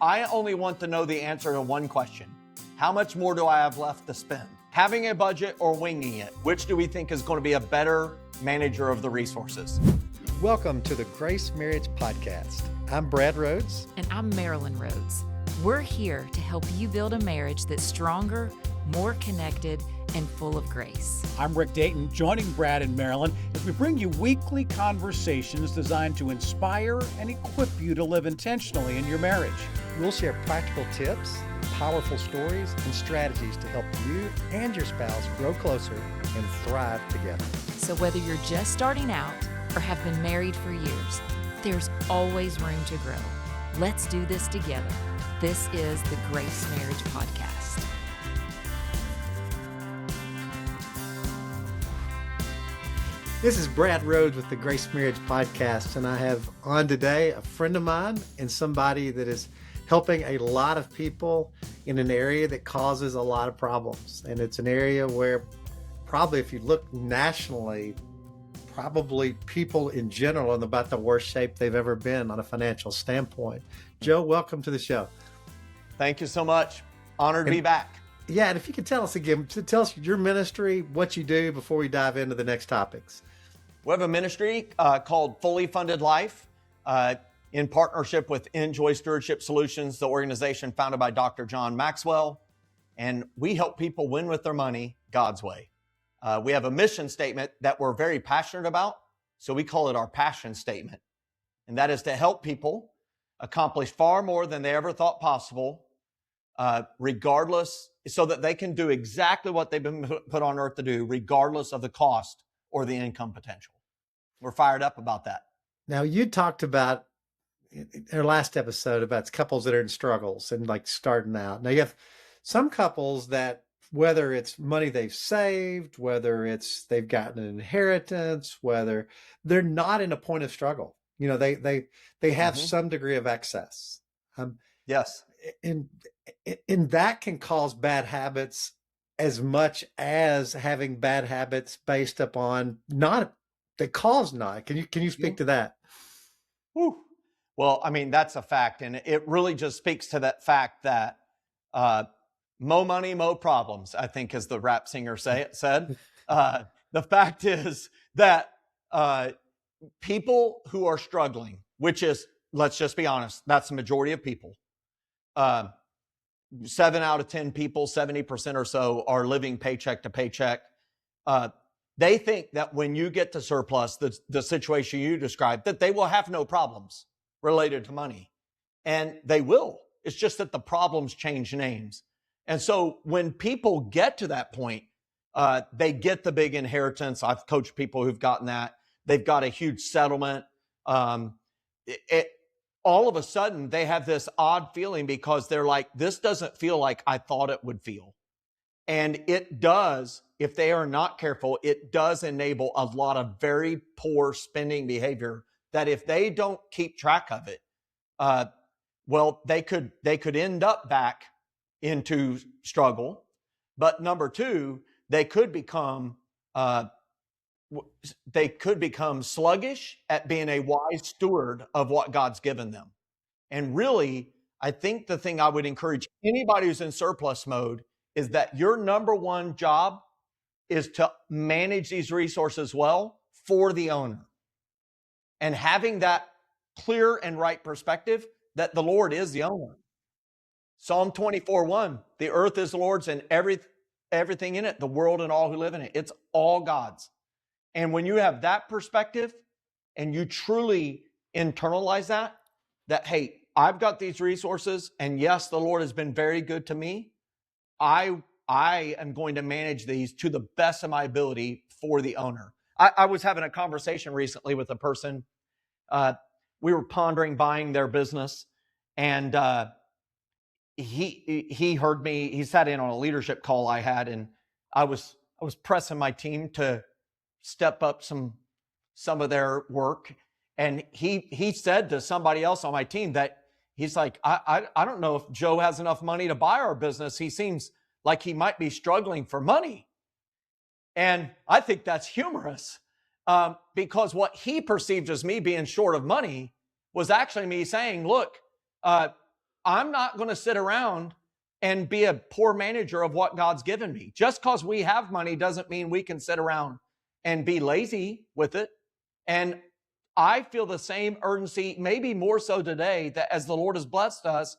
I only want to know the answer to one question. How much more do I have left to spend? Having a budget or winging it? Which do we think is going to be a better manager of the resources? Welcome to the Grace Marriage Podcast. I'm Brad Rhodes. And I'm Marilyn Rhodes. We're here to help you build a marriage that's stronger, more connected, and full of grace. I'm Rick Dayton, joining Brad and Marilyn as we bring you weekly conversations designed to inspire and equip you to live intentionally in your marriage. We'll share practical tips, powerful stories, and strategies to help you and your spouse grow closer and thrive together. So whether you're just starting out or have been married for years, there's always room to grow. Let's do this together. This is the Grace Marriage Podcast. This is Brad Rhodes with the Grace Marriage Podcast, and I have on today a friend of mine and somebody that is helping a lot of people in an area that causes a lot of problems. And it's an area where probably if you look nationally, probably people in general are in about the worst shape they've ever been on a financial standpoint. Joe, welcome to the show. Thank you so much. Honored to be back. Yeah, and if you could tell us again, tell us your ministry, what you do before we dive into the next topics. We have a ministry called Fully Funded Life in partnership with Enjoy Stewardship Solutions, the organization founded by Dr. John Maxwell. And we help people win with their money God's way. We have a mission statement that we're very passionate about. So we call it our passion statement. And that is to help people accomplish far more than they ever thought possible, regardless, so that they can do exactly what they've been put on earth to do, regardless of the cost or the income potential. We're fired up about that. Now, you talked about in our last episode about couples that are in struggles and like starting out. Now, you have some couples that, whether it's money they've saved, whether it's they've gotten an inheritance, whether they're not in a point of struggle, you know, they have some degree of excess. Yes. And that can cause bad habits as much as having bad habits based upon that cause not. Can you speak to that? Whew. Well, I mean, that's a fact. And it really just speaks to that fact that mo money, mo problems, I think, as the rap singer said. The fact is that people who are struggling, which is, let's just be honest, that's the majority of people. 7 out of 10 people, 70% or so, are living paycheck to paycheck. They think that when you get to surplus, the situation you described, that they will have no problems related to money. And they will. It's just that the problems change names. And so when people get to that point, they get the big inheritance. I've coached people who've gotten that. They've got a huge settlement. All of a sudden, they have this odd feeling because they're like, this doesn't feel like I thought it would feel. And it does, if they are not careful, it does enable a lot of very poor spending behavior that if they don't keep track of it, well, they could end up back into struggle. But number two, they could become sluggish at being a wise steward of what God's given them. And really, I think the thing I would encourage anybody who's in surplus mode is that your number one job is to manage these resources well for the owner. And having that clear and right perspective that the Lord is the owner. Psalm 24:1, the earth is the Lord's and everything in it, the world and all who live in it. It's all God's. And when you have that perspective and you truly internalize that, hey, I've got these resources and yes, the Lord has been very good to me. I am going to manage these to the best of my ability for the owner. I was having a conversation recently with a person. We were pondering buying their business, and he heard me. He sat in on a leadership call I had, and I was pressing my team to step up some of their work. And he said to somebody else on my team that he's like, I don't know if Joe has enough money to buy our business. He seems like he might be struggling for money. And I think that's humorous because what he perceived as me being short of money was actually me saying, look, I'm not going to sit around and be a poor manager of what God's given me. Just because we have money doesn't mean we can sit around and be lazy with it. And I feel the same urgency, maybe more so today, that as the Lord has blessed us,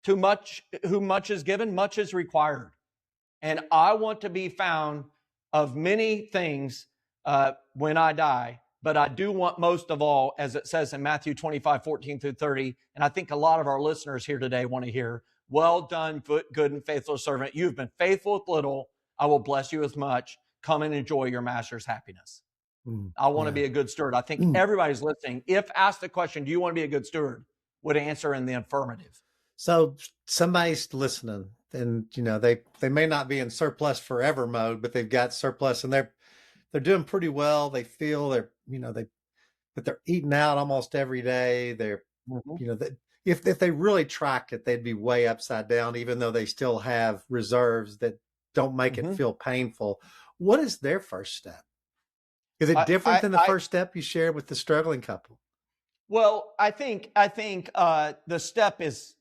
too much, who much is given, much is required. And I want to be found of many things when I die, but I do want most of all, as it says in Matthew 25:14-30, and I think a lot of our listeners here today want to hear, well done, good and faithful servant. You've been faithful with little. I will bless you with much. Come and enjoy your master's happiness. I want to be a good steward. I think everybody's listening, if asked the question, do you want to be a good steward, would answer in the affirmative. So somebody's listening and, they may not be in surplus forever mode, but they've got surplus and they're doing pretty well. They feel but they're eating out almost every day. They're, if they really track it, they'd be way upside down, even though they still have reserves that don't make it feel painful. What is their first step? Is it different than the first step you shared with the struggling couple? Well, I think the step is,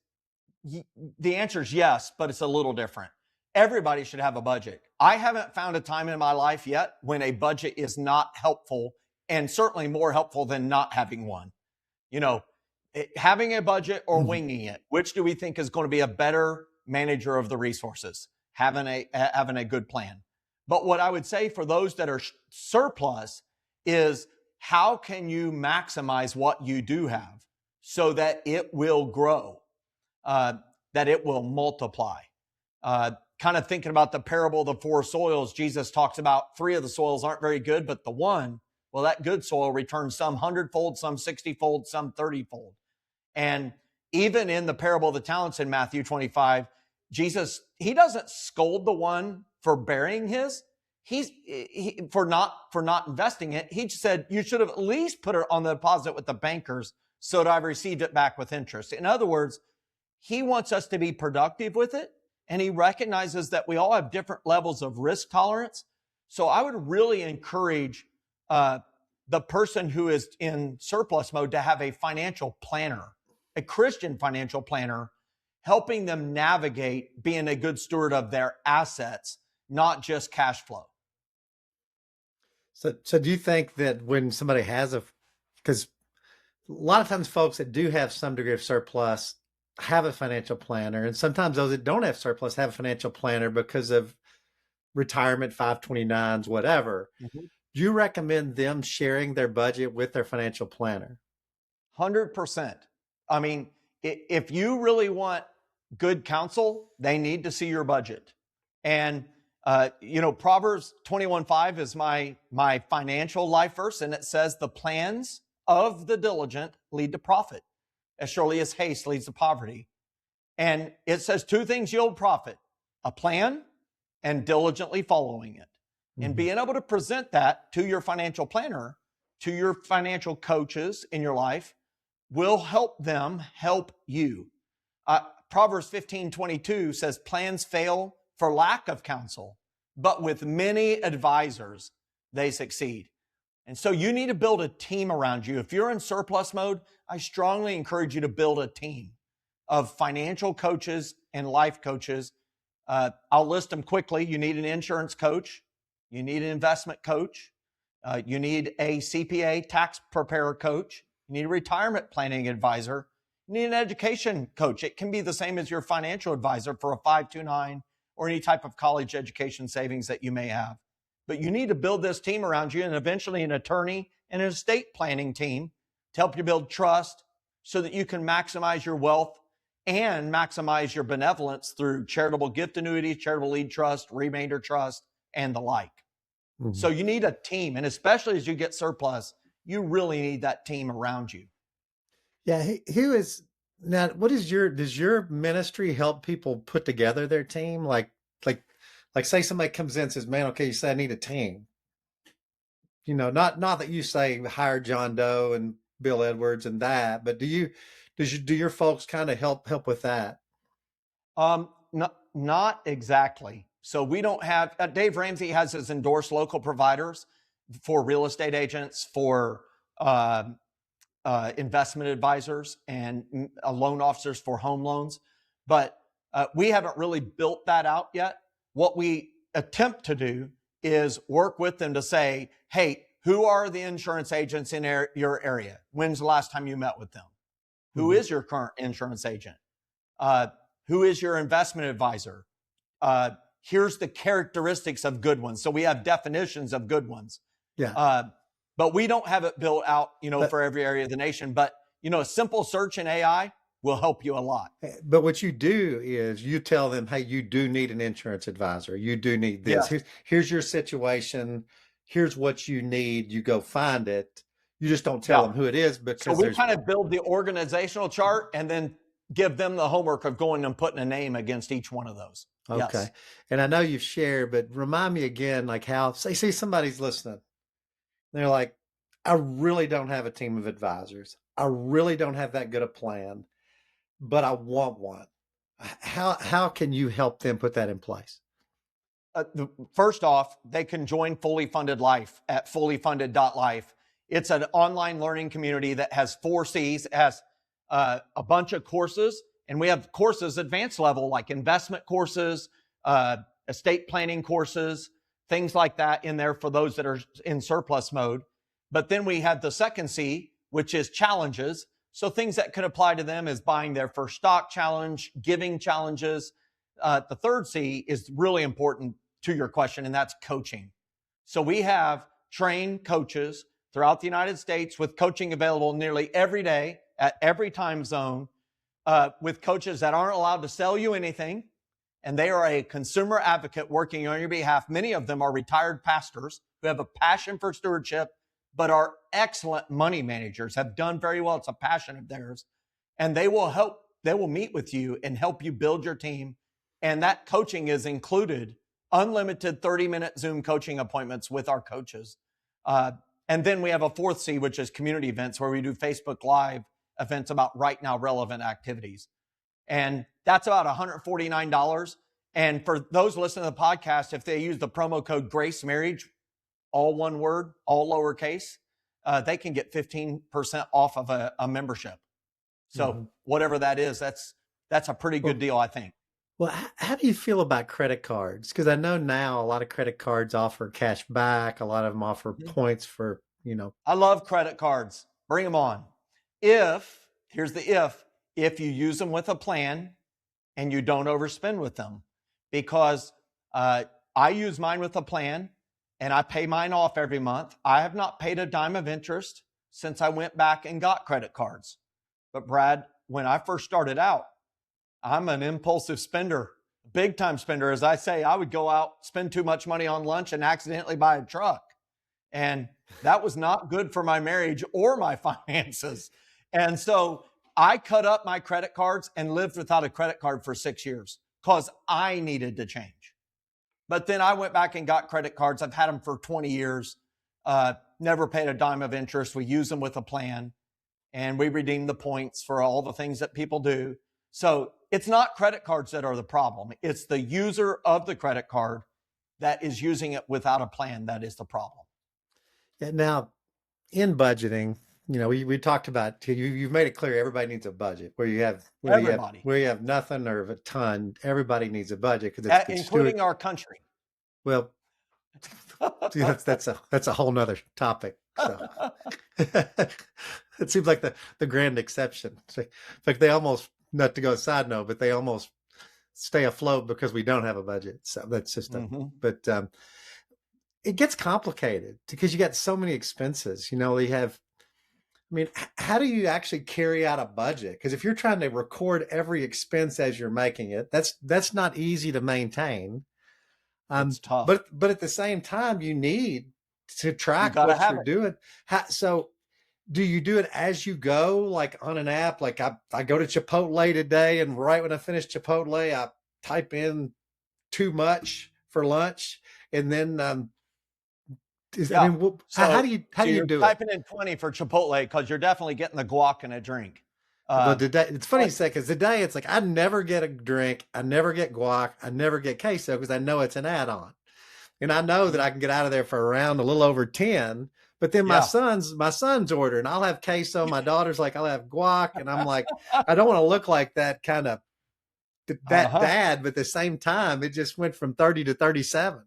the answer is yes, but it's a little different. Everybody should have a budget. I haven't found a time in my life yet when a budget is not helpful, and certainly more helpful than not having one. Having a budget or winging it, which do we think is going to be a better manager of the resources? Having a good plan. But what I would say for those that are surplus is, how can you maximize what you do have so that it will grow, that it will multiply? Kind of thinking about the parable of the four soils, Jesus talks about 3 of the soils aren't very good, but the one, well, that good soil returns some 100-fold, some 60-fold, some 30-fold. And even in the parable of the talents in Matthew 25, Jesus, he doesn't scold the one for burying his, for not investing it. He said, you should have at least put it on the deposit with the bankers so that I've received it back with interest. In other words, he wants us to be productive with it. And he recognizes that we all have different levels of risk tolerance. So I would really encourage the person who is in surplus mode to have a financial planner, a Christian financial planner, helping them navigate being a good steward of their assets, not just cash flow. So do you think that when somebody has because a lot of times folks that do have some degree of surplus have a financial planner, and sometimes those that don't have surplus have a financial planner because of retirement, 529s, whatever. Do you recommend them sharing their budget with their financial planner? 100%. I mean, if you really want good counsel, they need to see your budget. And, Proverbs 21:5 is my financial life verse, and it says, the plans of the diligent lead to profit, as surely as haste leads to poverty. And it says 2 things yield profit: a plan and diligently following it. And being able to present that to your financial planner, to your financial coaches in your life, will help them help you. Proverbs 15:22 says, plans fail for lack of counsel, but with many advisors, they succeed. And so you need to build a team around you. If you're in surplus mode, I strongly encourage you to build a team of financial coaches and life coaches. I'll list them quickly. You need an insurance coach. You need an investment coach. You need a CPA tax preparer coach. You need a retirement planning advisor. You need an education coach. It can be the same as your financial advisor for a 529 or any type of college education savings that you may have. But you need to build this team around you, and eventually an attorney and an estate planning team to help you build trust so that you can maximize your wealth and maximize your benevolence through charitable gift annuities, charitable lead trust, remainder trust, and the like. So you need a team, and especially as you get surplus, you really need that team around you. Yeah. Now, does your ministry help people put together their team? Like say somebody comes in and says, man, okay, you say I need a team. Not that you say hire John Doe and Bill Edwards and that, but do your folks kind of help with that? Not exactly. So we don't have, Dave Ramsey has his endorsed local providers for real estate agents, for investment advisors and loan officers for home loans. But we haven't really built that out yet. What we attempt to do is work with them to say, hey, who are the insurance agents in your area? When's the last time you met with them? Who is your current insurance agent? Who is your investment advisor? Here's the characteristics of good ones. So we have definitions of good ones. Yeah. But we don't have it built out, for every area of the nation. But, a simple search in AI will help you a lot. But what you do is you tell them, hey, you do need an insurance advisor. You do need this. Yeah. Here's your situation. Here's what you need. You go find it. You just don't tell them who it is, because so we kind of build the organizational chart and then give them the homework of going and putting a name against each one of those. Okay. Yes. And I know you've shared, but remind me again, like how, say somebody's listening. They're like, I really don't have a team of advisors. I really don't have that good a plan, but I want one. How can you help them put that in place? First off, they can join Fully Funded Life at fullyfunded.life. It's an online learning community that has 4 C's. It has a bunch of courses, and we have courses advanced level, like investment courses, estate planning courses, things like that in there for those that are in surplus mode. But then we have the second C, which is challenges. So things that could apply to them is buying their first stock challenge, giving challenges. The third C is really important to your question, and that's coaching. So we have trained coaches throughout the United States with coaching available nearly every day at every time zone, with coaches that aren't allowed to sell you anything. And they are a consumer advocate working on your behalf. Many of them are retired pastors who have a passion for stewardship, but are excellent money managers, have done very well. It's a passion of theirs. And they will meet with you and help you build your team. And that coaching is included, unlimited 30-minute Zoom coaching appointments with our coaches. And then we have a fourth C, which is community events, where we do Facebook Live events about right now relevant activities. And that's about $149. And for those listening to the podcast, if they use the promo code Grace Marriage, all one word, all lowercase, they can get 15% off of a membership. So whatever that is, that's a pretty good deal, I think. Well, how do you feel about credit cards? Because I know now a lot of credit cards offer cash back. A lot of them offer points for, I love credit cards. Bring them on. Here's the if you use them with a plan and you don't overspend with them. Because I use mine with a plan and I pay mine off every month. I have not paid a dime of interest since I went back and got credit cards. But Brad, when I first started out, I'm an impulsive spender, big time spender. As I say, I would go out, spend too much money on lunch and accidentally buy a truck. And that was not good for my marriage or my finances. And so I cut up my credit cards and lived without a credit card for 6 years because I needed to change. But then I went back and got credit cards. I've had them for 20 years, never paid a dime of interest. We use them with a plan and we redeem the points for all the things that people do. So it's not credit cards that are the problem. It's the user of the credit card that is using it without a plan that is the problem. Yeah, now, in budgeting, we talked about, you've made it clear everybody needs a budget. Where you have nothing or a ton, everybody needs a budget, because including our country. Well, that's a whole nother topic. So it seems like the grand exception. In fact, they almost, not to go side note, but they almost stay afloat because we don't have a budget. So that's just but it gets complicated because you got so many expenses. How do you actually carry out a budget? Because if you're trying to record every expense as you're making it, that's not easy to maintain. It's tough. But at the same time, you need to track what you're doing. So do you do it as you go, like on an app? Like I go to Chipotle today, and right when I finish Chipotle, I type in too much for lunch, and then how do you do it? Typing in 20 for Chipotle because you're definitely getting the guac and a drink. But today, it's funny you say, because today it's like I never get a drink, I never get guac, I never get queso because I know it's an add-on, and I know that I can get out of there for around a little over 10 But then my Yeah. son's ordering, I'll have queso. My daughter's like, I'll have guac. And I'm like, I don't want to look like that kind of that dad, but at the same time, it just went from 30 to 37.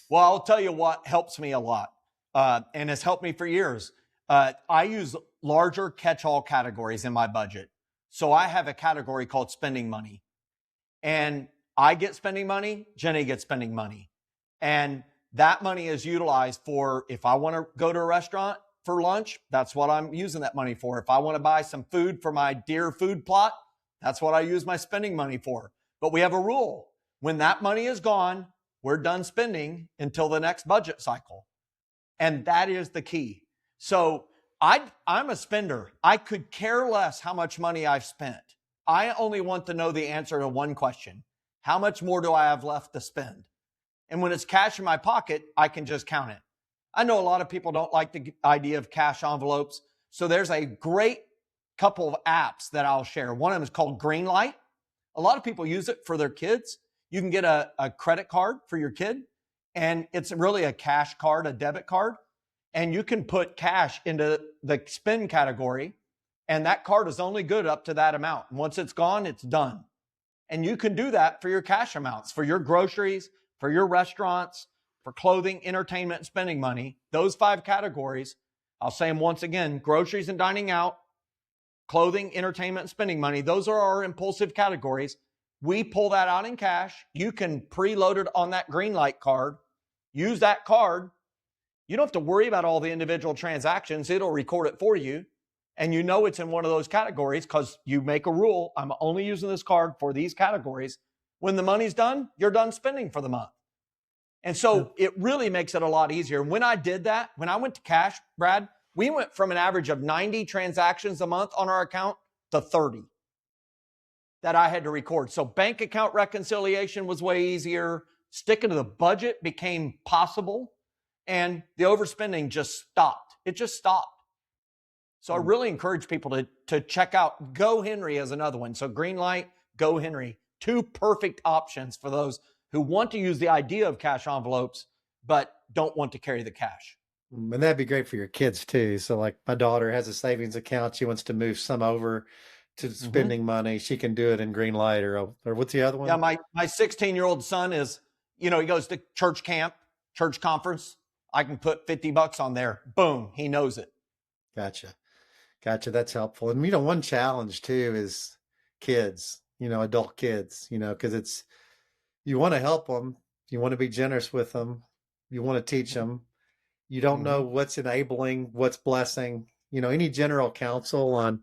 Well, I'll tell you what helps me a lot, and has helped me for years. I use larger catch-all categories in my budget. So I have a category called spending money. And I get spending money, Jenny gets spending money. And that money is utilized for, if I want to go to a restaurant for lunch, that's what I'm using that money for. If I want to buy some food for my dear food plot, that's what I use my spending money for. But we have a rule. When that money is gone, we're done spending until the next budget cycle. And that is the key. So I'm a spender. I could care less how much money I've spent. I only want to know the answer to one question. How much more do I have left to spend? And when it's cash in my pocket, I can just count it. I know a lot of people don't like the idea of cash envelopes. So there's a great couple of apps that I'll share. One of them is called Greenlight. A lot of people use it for their kids. You can get a credit card for your kid, and it's really a cash card, a debit card. And you can put cash into the spend category, and that card is only good up to that amount. And once it's gone, it's done. And you can do that for your cash amounts, for your groceries, for your restaurants, for clothing, entertainment, and spending money. Those 5 categories, I'll say them once again: groceries and dining out, clothing, entertainment, and spending money. Those are our impulsive categories. We pull that out in cash. You can preload it on that Greenlight card. Use that card. You don't have to worry about all the individual transactions. It'll record it for you. And you know it's in one of those categories because you make a rule. I'm only using this card for these categories. When the money's done, you're done spending for the month. And so it really makes it a lot easier. When I did that, when I went to cash, Brad, we went from an average of 90 transactions a month on our account to 30 that I had to record. So bank account reconciliation was way easier. Sticking to the budget became possible. And the overspending just stopped. It just stopped. So I really encourage people to check out Go Henry as another one. So Greenlight, Go Henry, 2 perfect options for those who want to use the idea of cash envelopes, but don't want to carry the cash. And that'd be great for your kids too. So like my daughter has a savings account. She wants to move some over to spending money. She can do it in Greenlight or what's the other one? Yeah, my 16-year-old son is, he goes to church camp, church conference. I can put $50 on there. Boom, he knows it. Gotcha. That's helpful. And, one challenge too is kids, adult kids, because you want to help them. You want to be generous with them. You want to teach them. You don't know what's enabling, what's blessing, any general counsel on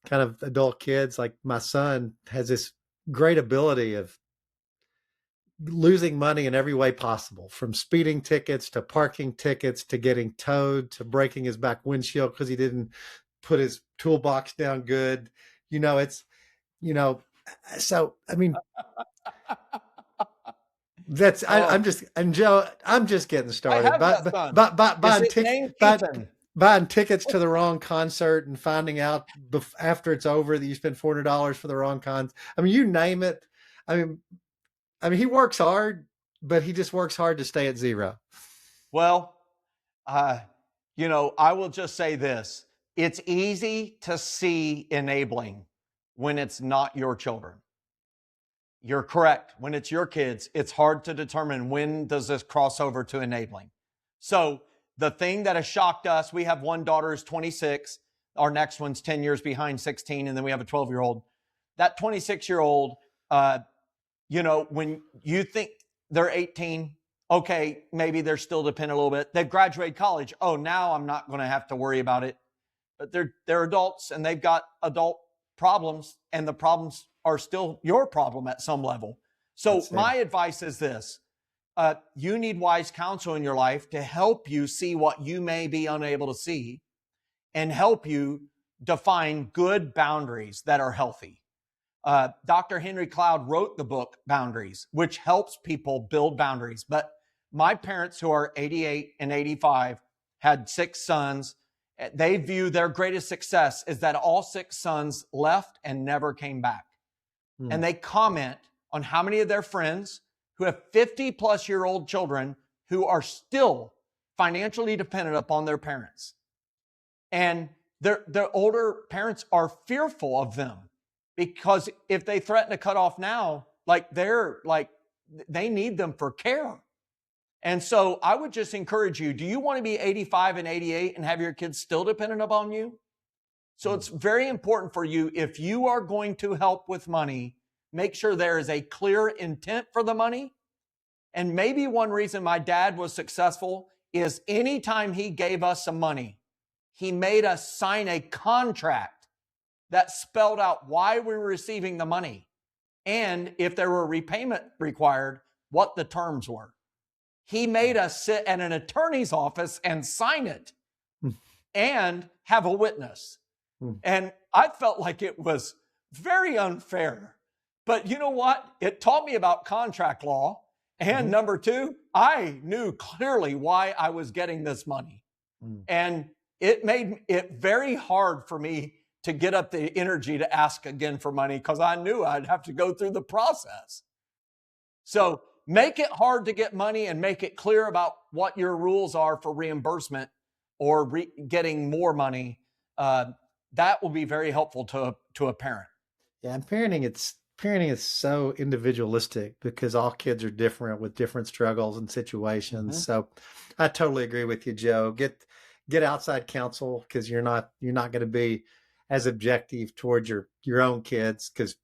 kind of adult kids. Like my son has this great ability of losing money in every way possible, from speeding tickets to parking tickets to getting towed to breaking his back windshield because he didn't put his toolbox down good. So, I mean, that's, Joe, I'm just getting started. Buying tickets to the wrong concert and finding out after it's over that you spent $400 for the wrong concert. I mean, you name it. I mean, he works hard, but he just works hard to stay at zero. Well, I will just say this. It's easy to see enabling when it's not your children. You're correct. When it's your kids, it's hard to determine when does this cross over to enabling. So the thing that has shocked us, we have one daughter who's 26. Our next one's 10 years behind, 16. And then we have a 12-year-old. That 26-year-old, when you think they're 18, okay, maybe they're still dependent a little bit. They've graduated college. Oh, now I'm not going to have to worry about it. But they're adults and they've got adult problems, and the problems are still your problem at some level. So my advice is this. You need wise counsel in your life to help you see what you may be unable to see and help you define good boundaries that are healthy. Dr. Henry Cloud wrote the book Boundaries, which helps people build boundaries. But my parents, who are 88 and 85, had 6 sons. They view their greatest success is that all 6 sons left and never came back. And they comment on how many of their friends who have 50-plus-year-old children who are still financially dependent upon their parents. And their older parents are fearful of them because if they threaten to cut off now, they need them for care. And so I would just encourage you, do you want to be 85 and 88 and have your kids still dependent upon you? So it's very important for you, if you are going to help with money, make sure there is a clear intent for the money. And maybe one reason my dad was successful is anytime he gave us some money, he made us sign a contract that spelled out why we were receiving the money and if there were repayment required, what the terms were. He made us sit at an attorney's office and sign it and have a witness. And I felt like it was very unfair. But you know what? It taught me about contract law. And number two, I knew clearly why I was getting this money. And it made it very hard for me to get up the energy to ask again for money because I knew I'd have to go through the process. So make it hard to get money and make it clear about what your rules are for reimbursement or getting more money. That will be very helpful to a parent. Yeah, and parenting is so individualistic because all kids are different with different struggles and situations. So I totally agree with you, Joe. Get outside counsel because you're not going to be as objective towards your own kids because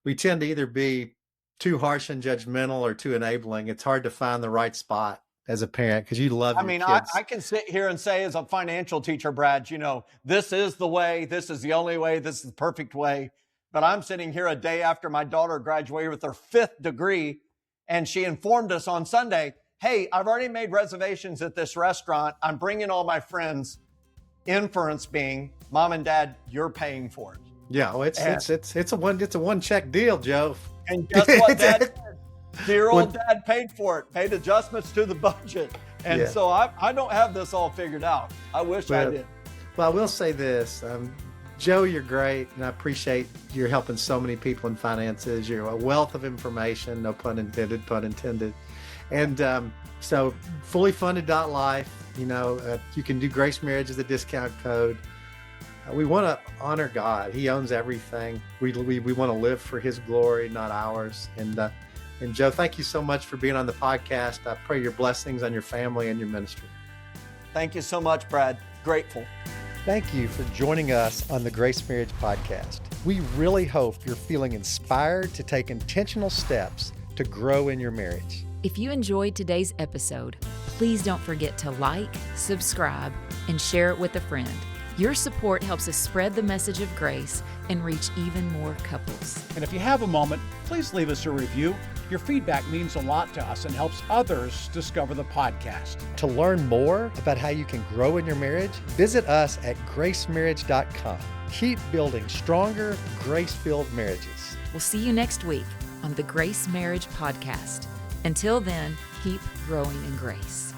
we tend to either be too harsh and judgmental or too enabling. It's hard to find the right spot as a parent because you love your kids. I can sit here and say as a financial teacher, Brad, this is the way, this is the only way, this is the perfect way. But I'm sitting here a day after my daughter graduated with her 5th degree, and she informed us on Sunday, hey, I've already made reservations at this restaurant. I'm bringing all my friends. Inference being, Mom and Dad, you're paying for it. Yeah, well, it's a one check deal, Joe. And guess what, Dad did? Dear old Dad paid for it, made adjustments to the budget. And so I don't have this all figured out. I wish I did. Well, I will say this. Joe, you're great, and I appreciate you're helping so many people in finances. You're a wealth of information, no pun intended, pun intended. And so fullyfunded.life, you can do Grace Marriage as a discount code. We want to honor God. He owns everything. We want to live for his glory, not ours. And Joe, thank you so much for being on the podcast. I pray your blessings on your family and your ministry. Thank you so much, Brad. Grateful. Thank you for joining us on the Grace Marriage Podcast. We really hope you're feeling inspired to take intentional steps to grow in your marriage. If you enjoyed today's episode, please don't forget to like, subscribe, and share it with a friend. Your support helps us spread the message of grace and reach even more couples. And if you have a moment, please leave us a review. Your feedback means a lot to us and helps others discover the podcast. To learn more about how you can grow in your marriage, visit us at gracemarriage.com. Keep building stronger, grace-filled marriages. We'll see you next week on the Grace Marriage Podcast. Until then, keep growing in grace.